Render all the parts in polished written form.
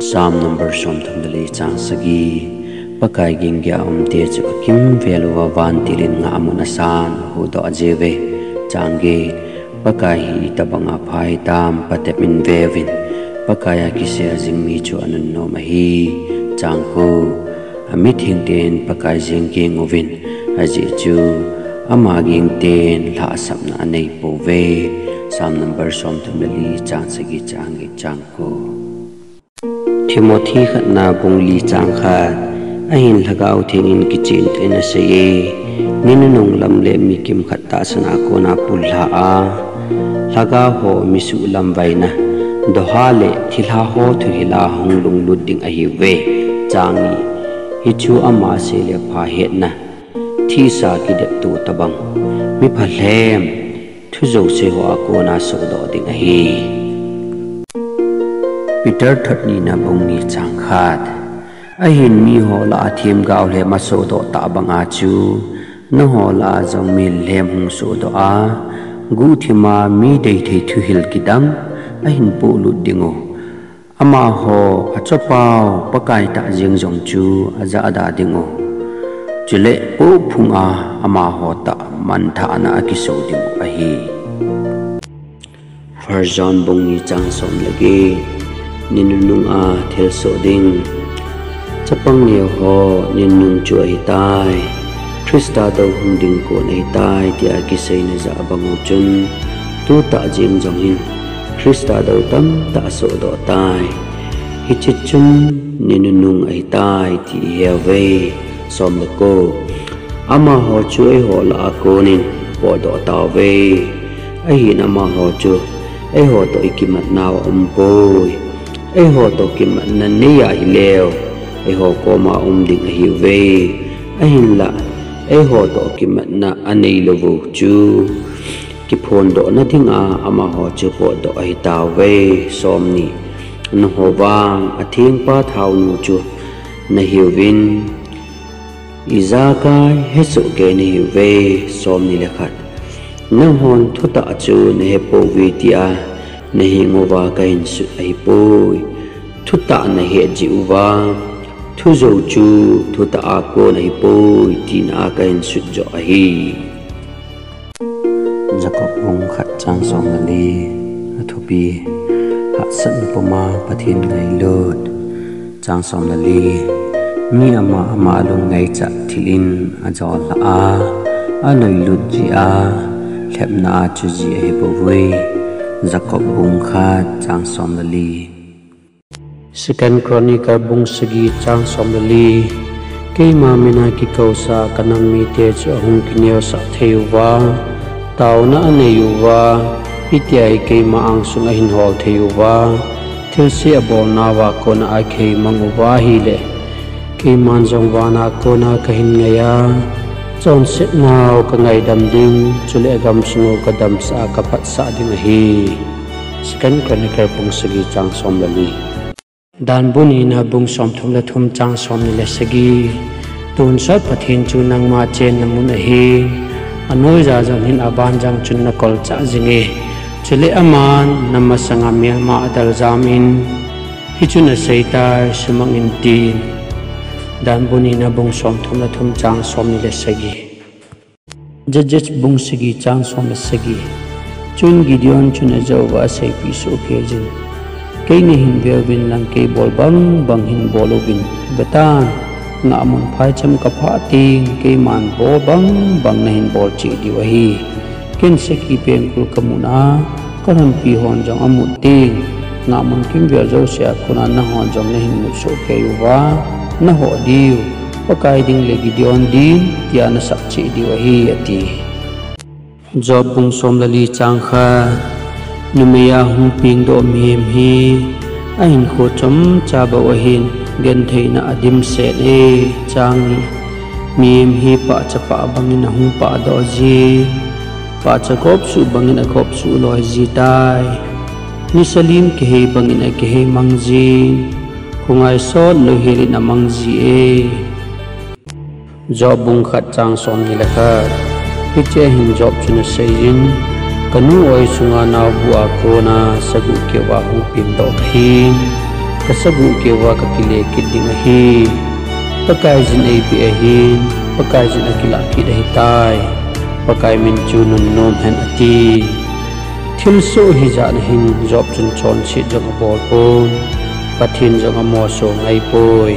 Psalm number som thumdali chang sagi pakai gingya te chu kim velwa van tilin nga amuna san hu do ajeve change pakai hi tabanga phai tam patemin vevin pakaya kise jingmi chu anan no mahi changko amit hingten pakai jengke ngovin aji chu amaging ten la sapna nei pove Psalm number som thumdali chang sagi change changko Timothy khatna bungli chang khat ahin lagau thengin kichin tena saye ninunong lamle mi kim khatta sana kona pulha a laga ho misu lambaina dohale thilha ho thuhila honglung luding ahiwe changi hichu ama se le pha hetna thisa kidep tu tabang mi phalem thuzo se ho kona so do ding ahi Peter Thatni na bungni chang khat ahin mi ho la thim gaw le ma so do ta banga chu na ho la jong mi lem hung so do a gu thima mi dei thei thu hil kidang ahin pu lu dingo ama ho achopao pakai ta jing jong chu aja ada dingo chule pu phunga ama ho ta man tha na ki so dingo ahi First John bungni chang som lagi ninunung a thel so ding chapang neo ho ninung chu ai tai Krista do hung ding ko nei tai tia ki sei na za bangu chun tu ta jing jong hin Krista do tam ta so do tai hi chit chun ninunung ai tai ti hewe som le ko ama ho chu ai ho la ko nin po do ta we ai hin ama ho chu ai ho to ikimat naw poi ai ho to kimat na niya hileo ai ho koma ding hi ve ai hin la ai ho to kimat na anei lovu chu ki phon do na thinga ama ho chu po do ai ta ve som ni no ho wang athing pa thau nu chu na hiwin izakai hesu ke ni ve som ni lekhat na hon thuta chu ne po vi tia nahi ngova kain su ai poi thuta na he jiwa thu zo chu thuta a ko nahi poi tin a kain su jo ahi Jacob ong khat chang som li athopi ha san poma pathin ngai lot chang som li mi ama lu ngai cha thilin a jol a anoi lut ji a khepna chu ji ai boi Jacob bung khat chang som li Second Chronicle bung sagi chang som li ke ma mena ki kausa kanang mi te chu hung kineo sa theuwa taw na aneyuwa itiai ke ma ang sung hin hol theuwa thil se abo na wa ko na a ke manguwa hi le ke man jong wa na ko na ka hin ngaya chon set naw ka ngai dam ding chule gam sungo ka dam sa ka phat sa ding hi Second Chronicle bung sagi chang som li dan buni na bung som thum la thum chang som ni le sagi tun sa pathin chu nang ma chen namun hi anoi za jang hin aban jang chun na kol cha jinge chule aman namasanga mi ma adal jamin hi chuna seita sumang in tin dan buni na bung som thum la thum chang som ni le sagi Judges bung sagi chang som le sagi chun Gideon chuna jawa sei pi so phejin kay ni hin belvin lang kay bol bang hin bolovin batan nga amon phai cham ka pha ting kay man bo bang na hin bol chi diwahi ken se ki pen kul kamuna karam pi hon jong amut ting nga amon kim bia zo sia kuna na hon jong na hin mu so kay wa na ho diu pakai ding le Gideon din tia na sak chi diwahi ati Job bung som lali chang kha Numaya hung ping do miem hi ahin kho chom cha ba wahin gen thei na adim se e changi miem hi pa cha pa bangin hung pa do ji pa cha kop su bangin a kop su loi ji tai ni salim ke he bangin a ke he mangji hungai so lo heli na mangji e job bung khat chang som ni la kha piche hin job chuna seyin kanu oi sunga na bua ko na sagu ke wa hu pin do hin kasabu ke wa kapile kiding hi pakai jin ai pi ahin pakai jin akila ki dai tai pakai min chu nun nom hen ati thil so hi ja na hin job chun chon chi jong bol pon pathin jong mo so ngai poi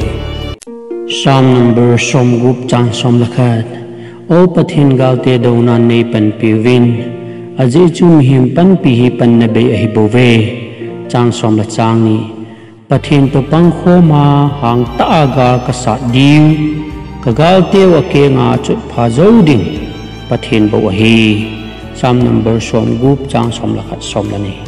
Psalm number som group chang som lakhat o pathin galte dona nei pan piwin aji chum him pan pi hi pan na be hi bove chang som la chang ni pathin to pang kho ma hang ta ga ka sa diu ka galte wa ke nga chu pha zo ding pathin bo hi Psalm number som group chang som lakhat som la ni